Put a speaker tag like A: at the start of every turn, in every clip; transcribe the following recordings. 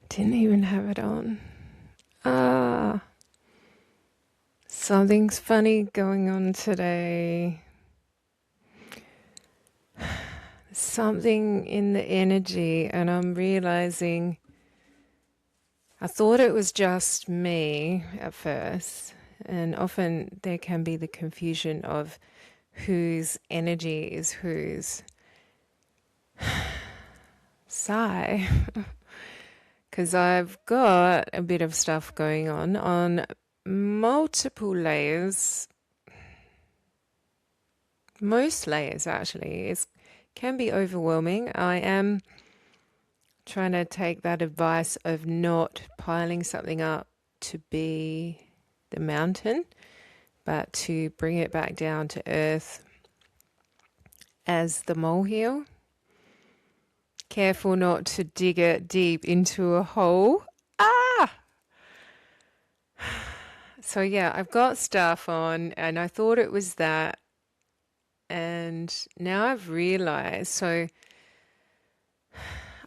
A: Didn't even have it on. Ah, something's funny going on today. Something in the energy, and I'm realizing I thought it was just me at first, and often there can be the confusion of whose energy is whose. Sigh. Because I've got a bit of stuff going on multiple layers, most layers actually. It can be overwhelming. I am trying to take that advice of not piling something up to be the mountain, but to bring it back down to earth as the molehill. Careful not to dig it deep into a hole. Ah! So yeah, I've got stuff on and I thought it was that. And now I've realized, so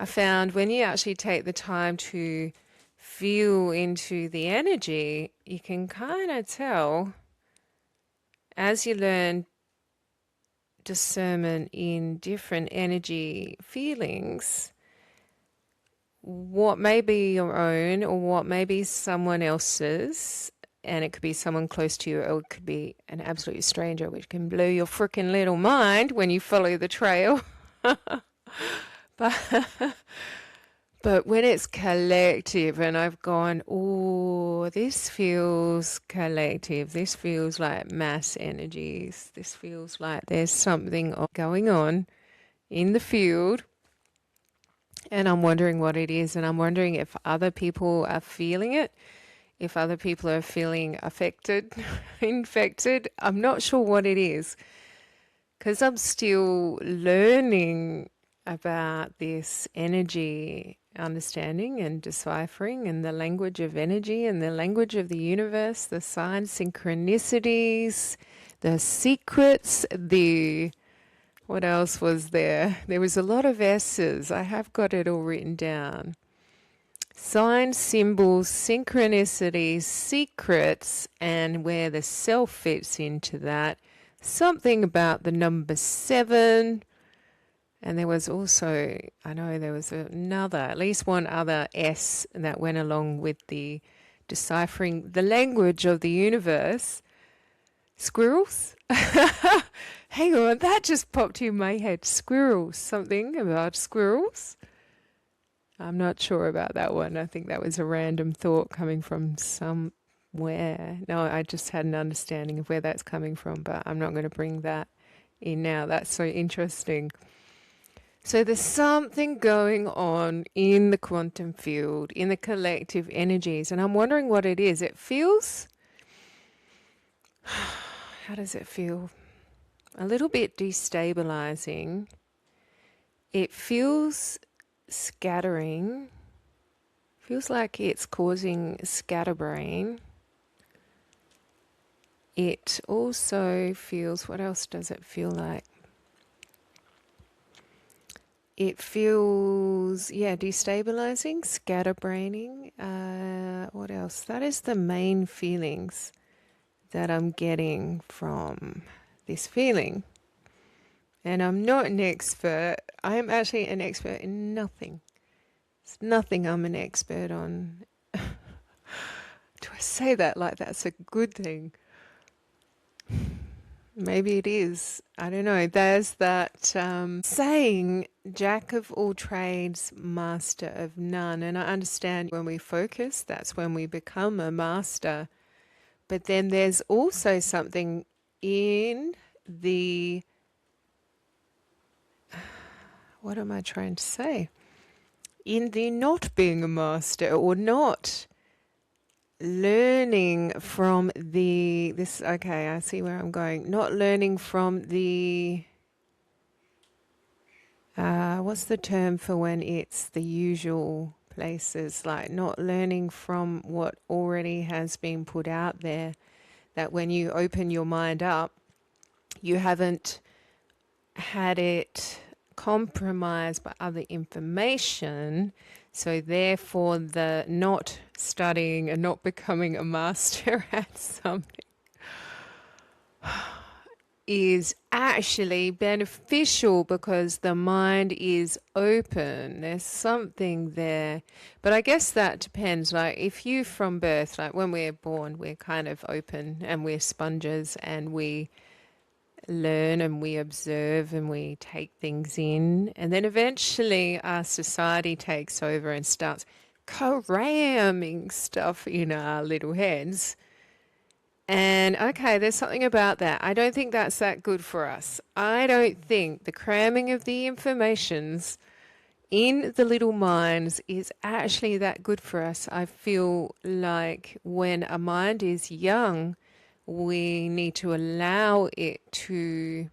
A: I found when you actually take the time to feel into the energy, you can kind of tell as you learn discernment in different energy feelings, what may be your own or what may be someone else's, and it could be someone close to you or it could be an absolute stranger, which can blow your freaking little mind when you follow the trail. but but when it's collective and I've gone, oh, this feels collective, this feels like mass energies, this feels like there's something going on in the field, and I'm wondering what it is, and I'm wondering if other people are feeling it, if other people are feeling affected, infected. I'm not sure what it is because I'm still learning about this energy understanding and deciphering and the language of energy and the language of the universe, the signs, synchronicities, the secrets, the what else was there? There was a lot of S's. I have got it all written down. Signs, symbols, synchronicities, secrets, and where the self fits into that. Something about the number 7. And there was also, I know there was another, at least one other S that went along with the deciphering the language of the universe. Squirrels? Hang on, that just popped in my head. Squirrels, something about squirrels. I'm not sure about that one. I think that was a random thought coming from somewhere. No, I just had an understanding of where that's coming from, but I'm not going to bring that in now. That's so interesting. So there's something going on in the quantum field, in the collective energies, and I'm wondering what it is. It feels, how does it feel? A little bit destabilizing. It feels scattering. Feels like it's causing scatterbrain. It also feels, what else does it feel like? It feels, yeah, destabilizing, scatterbraining. What else? That is the main feelings that I'm getting from this feeling. And I'm not an expert. I am actually an expert in nothing. It's nothing I'm an expert on. Do I say that like that's a good thing? Maybe it is. I don't know. There's that saying, jack of all trades, master of none. And I understand when we focus, that's when we become a master. But then there's also something in the, what am I trying to say? In the not being a master or not learning from this, okay, I see where I'm going. Not learning from the, what's the term for when it's the usual places, like not learning from what already has been put out there, that when you open your mind up, you haven't had it compromised by other information. So therefore, the not studying and not becoming a master at something is actually beneficial because the mind is open. There's something there. But I guess that depends. Like if you from birth, like when we're born, we're kind of open and we're sponges and we learn and we observe and we take things in. And then eventually our society takes over and starts cramming stuff in our little heads. And okay, there's something about that. I don't think that's that good for us. I don't think the cramming of the informations in the little minds is actually that good for us. I feel like when a mind is young, we need to allow it to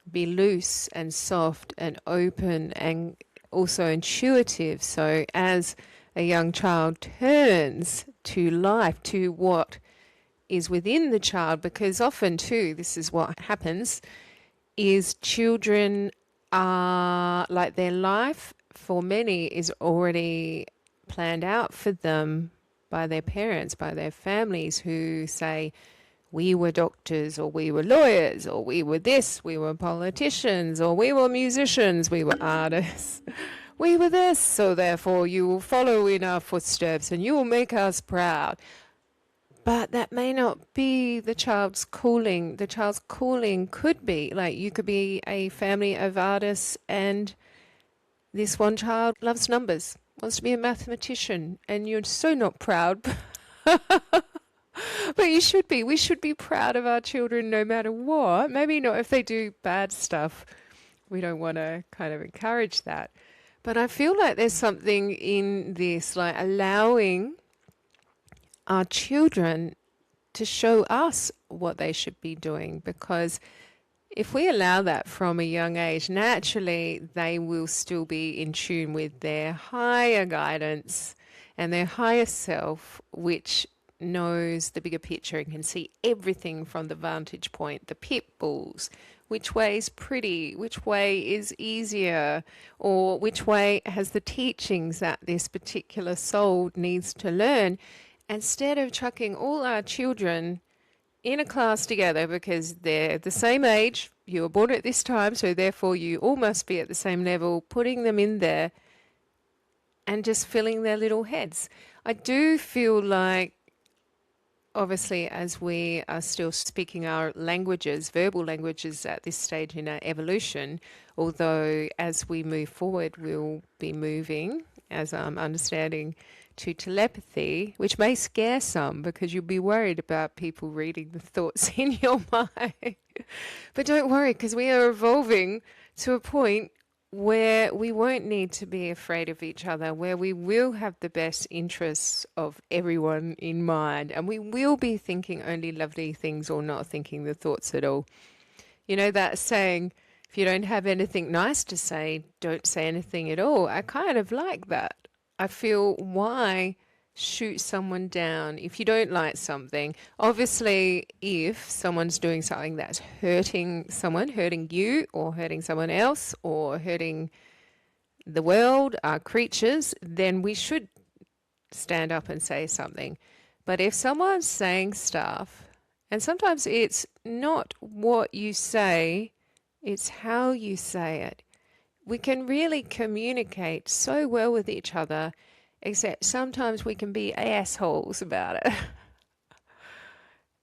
A: be loose and soft and open and also intuitive. So as a young child turns to life, to what is within the child, because often too, this is what happens, is children are like their life for many is already planned out for them by their parents, by their families who say, we were doctors or we were lawyers or we were this, we were politicians or we were musicians, we were artists. We were this, so therefore you will follow in our footsteps and you will make us proud. But that may not be the child's calling. The child's calling could be, like you could be a family of artists and this one child loves numbers, wants to be a mathematician, and you're so not proud. But you should be. We should be proud of our children no matter what. Maybe not if they do bad stuff. We don't want to kind of encourage that. But I feel like there's something in this, like allowing our children to show us what they should be doing, because if we allow that from a young age, naturally they will still be in tune with their higher guidance and their higher self, which knows the bigger picture and can see everything from the vantage point, the pitfalls, which way is pretty, which way is easier, or which way has the teachings that this particular soul needs to learn. Instead of chucking all our children in a class together because they're the same age, you were born at this time, so therefore you all must be at the same level, putting them in there and just filling their little heads. I do feel like, obviously, as we are still speaking our languages, verbal languages at this stage in our evolution, although as we move forward, we'll be moving, as I'm understanding, to telepathy, which may scare some because you'll be worried about people reading the thoughts in your mind. But don't worry, because we are evolving to a point where we won't need to be afraid of each other, where we will have the best interests of everyone in mind, and we will be thinking only lovely things or not thinking the thoughts at all. You know that saying, if you don't have anything nice to say, don't say anything at all. I kind of like that. I feel, why shoot someone down if you don't like something? Obviously, if someone's doing something that's hurting someone, hurting you or hurting someone else or hurting the world, our creatures, then we should stand up and say something. But if someone's saying stuff, and sometimes it's not what you say, it's how you say it. We can really communicate so well with each other, except sometimes we can be assholes about it.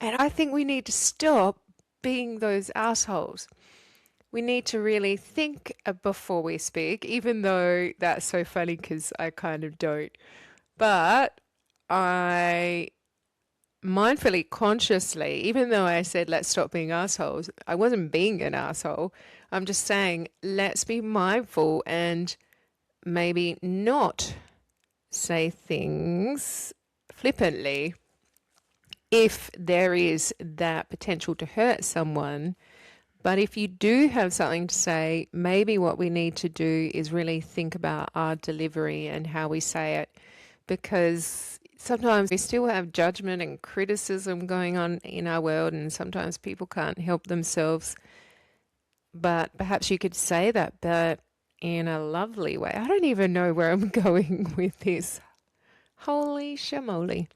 A: And I think we need to stop being those assholes. We need to really think before we speak, even though that's so funny because I kind of don't. But I mindfully, consciously, even though I said let's stop being assholes, I wasn't being an asshole. I'm just saying let's be mindful and maybe not say things flippantly if there is that potential to hurt someone. But if you do have something to say, maybe what we need to do is really think about our delivery and how we say it, because sometimes we still have judgment and criticism going on in our world, and sometimes people can't help themselves. but perhaps you could say that, but in a lovely way. I don't even know where I'm going with this. Holy shamoly.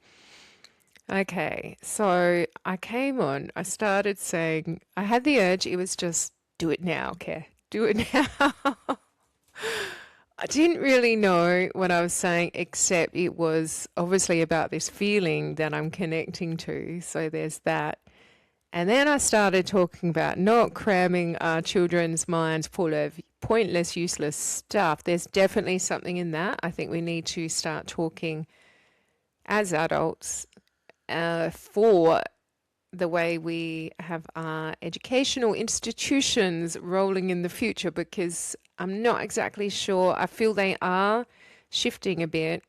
A: Okay, so I came on, I started saying, I had the urge, it was just do it now, okay? Do it now. I didn't really know what I was saying, except it was obviously about this feeling that I'm connecting to. So there's that. And then I started talking about not cramming our children's minds full of pointless, useless stuff. There's definitely something in that. I think we need to start talking as adults for the way we have our educational institutions rolling in the future, because I'm not exactly sure. I feel they are shifting a bit.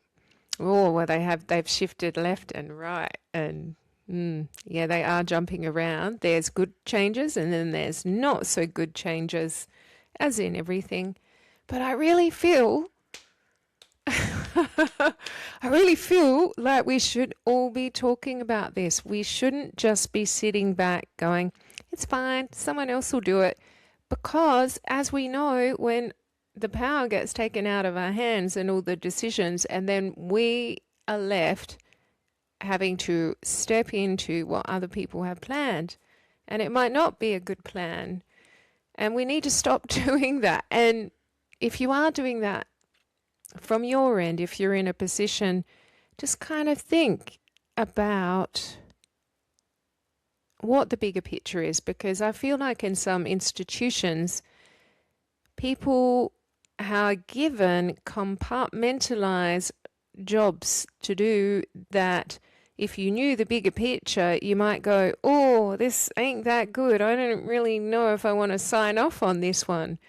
A: Oh, well, they've shifted left and right, and yeah, they are jumping around. There's good changes, and then there's not so good changes, as in everything. But I really feel I really feel like we should all be talking about this. We shouldn't just be sitting back going, it's fine, someone else will do it. Because as we know, when the power gets taken out of our hands and all the decisions, and then we are left having to step into what other people have planned. And it might not be a good plan. And we need to stop doing that. And if you are doing that, from your end, if you're in a position, just kind of think about what the bigger picture is, because I feel like in some institutions, people are given compartmentalized jobs to do that. If you knew the bigger picture, you might go, oh, this ain't that good. I don't really know if I want to sign off on this one.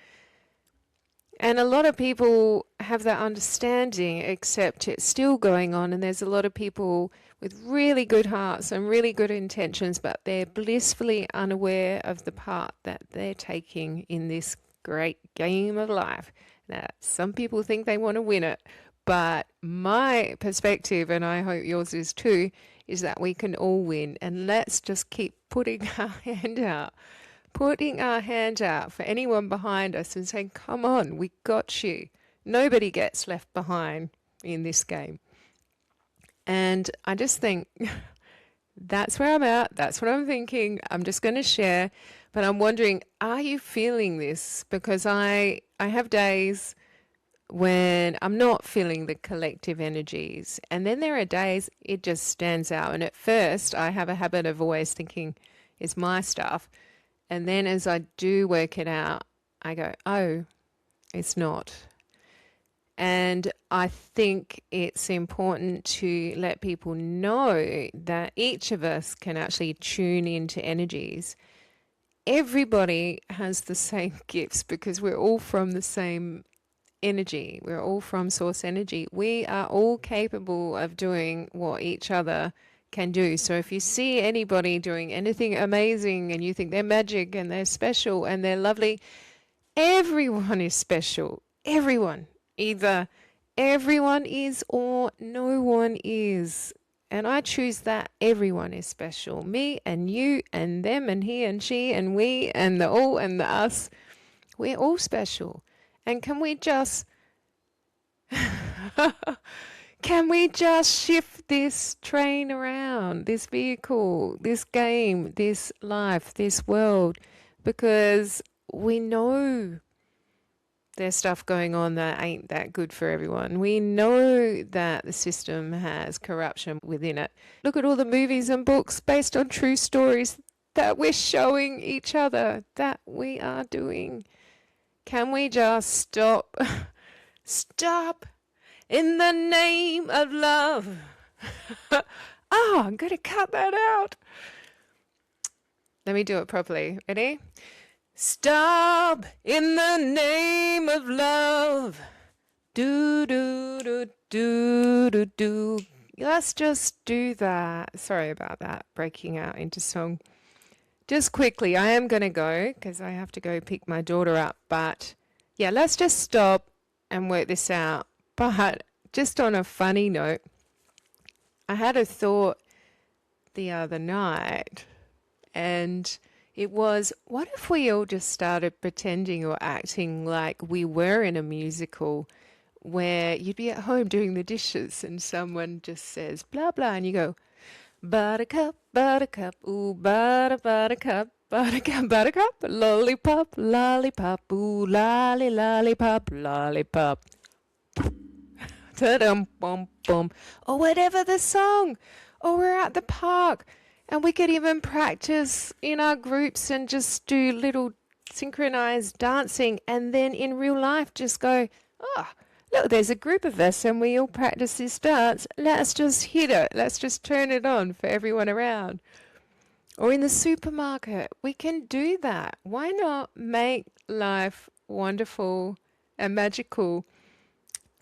A: And a lot of people have that understanding, except it's still going on. And there's a lot of people with really good hearts and really good intentions, but they're blissfully unaware of the part that they're taking in this great game of life. Now, some people think they want to win it, but my perspective, and I hope yours is too, is that we can all win. And let's just keep putting our hand out. Putting our hand out for anyone behind us and saying, come on, we got you. Nobody gets left behind in this game. And I just think that's where I'm at. That's what I'm thinking. I'm just going to share. But I'm wondering, are you feeling this? Because I have days when I'm not feeling the collective energies. And then there are days it just stands out. And at first, I have a habit of always thinking it's my stuff. And then as I do work it out, I go, oh, it's not. And I think it's important to let people know that each of us can actually tune into energies. Everybody has the same gifts because we're all from the same energy. We're all from source energy. We are all capable of doing what each other can do. So if you see anybody doing anything amazing and you think they're magic and they're special and they're lovely, everyone is special. Everyone. Either everyone is or no one is. And I choose that everyone is special. Me and you and them and he and she and we and the all and the us. We're all special. And can we just can we just shift this train around, this vehicle, this game, this life, this world? Because we know there's stuff going on that ain't that good for everyone. We know that the system has corruption within it. Look at all the movies and books based on true stories that we're showing each other that we are doing. Can we just stop? Stop in the name of love. Oh, I'm going to cut that out. Let me do it properly. Ready? Stop in the name of love. Do, do, do, do, do, do. Let's just do that. Sorry about that, breaking out into song. Just quickly, I am going to go because I have to go pick my daughter up. But yeah, let's just stop and work this out. But just on a funny note, I had a thought the other night, and It was, what if we all just started pretending or acting like we were in a musical where you'd be at home doing the dishes and someone just says blah blah and you go, buttercup, buttercup, ooh, buttercup, buttercup, buttercup, lollipop, lollipop, ooh, lolly, lollipop, lollipop. Ta-dum, bum, bum. Or whatever the song. Or we're at the park and we could even practice in our groups and just do little synchronized dancing and then in real life just go, oh, look, there's a group of us and we all practice this dance. Let's just hit it. Let's just turn it on for everyone around. Or in the supermarket, we can do that. Why not make life wonderful and magical?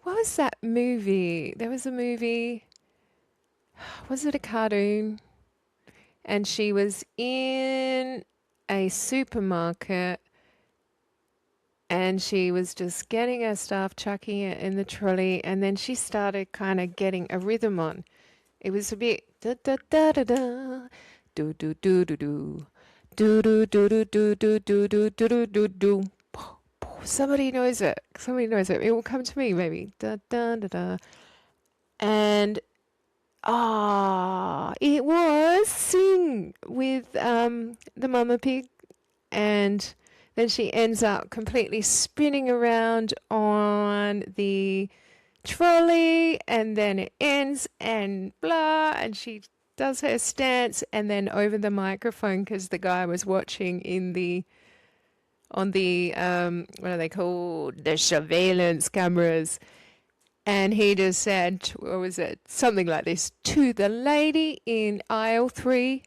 A: What was that movie? There was a movie, was it a cartoon? And she was in a supermarket and she was just getting her stuff, chucking it in the trolley, and then she started kind of getting a rhythm on. It was a bit da da da da da, do do do do do, do do do do do do do do do do do. Somebody knows it. Somebody knows it. It will come to me maybe. Da da da da. And it was Sing with the Mama Pig, and then she ends up completely spinning around on the trolley, and then it ends and blah, and she does her stance, and then over the microphone, because the guy was watching on the what are they called, the surveillance cameras, and he just said, what was it, something like this, to the lady in aisle 3,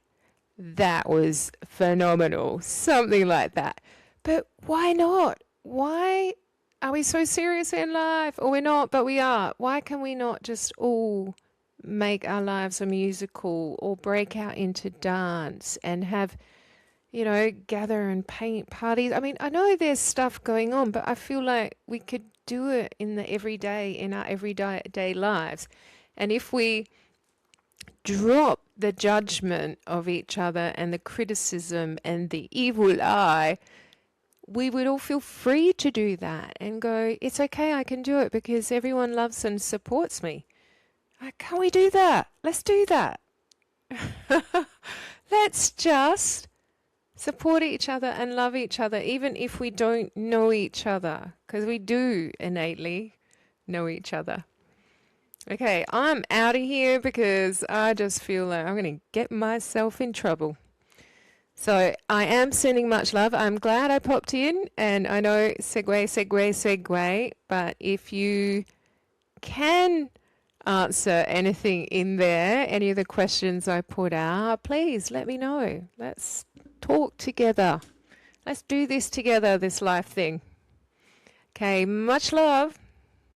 A: that was phenomenal, something like that. But why not? Why are we so serious in life? Or we're not, but we are. Why can we not just all make our lives a musical or break out into dance and have, gather and paint parties? I mean, I know there's stuff going on, but I feel like we could do it in our everyday lives. And if we drop the judgment of each other and the criticism and the evil eye, we would all feel free to do that and go, it's okay, I can do it because everyone loves and supports me. Can we do that? Let's do that. Let's just support each other and love each other, even if we don't know each other, because we do innately know each other. Okay, I'm out of here because I just feel like I'm going to get myself in trouble. So I am sending much love. I'm glad I popped in, and I know segue, but if you can answer anything in there, any of the questions I put out, please let me know. Let's talk together. Let's do this together, this life thing. Okay, much love.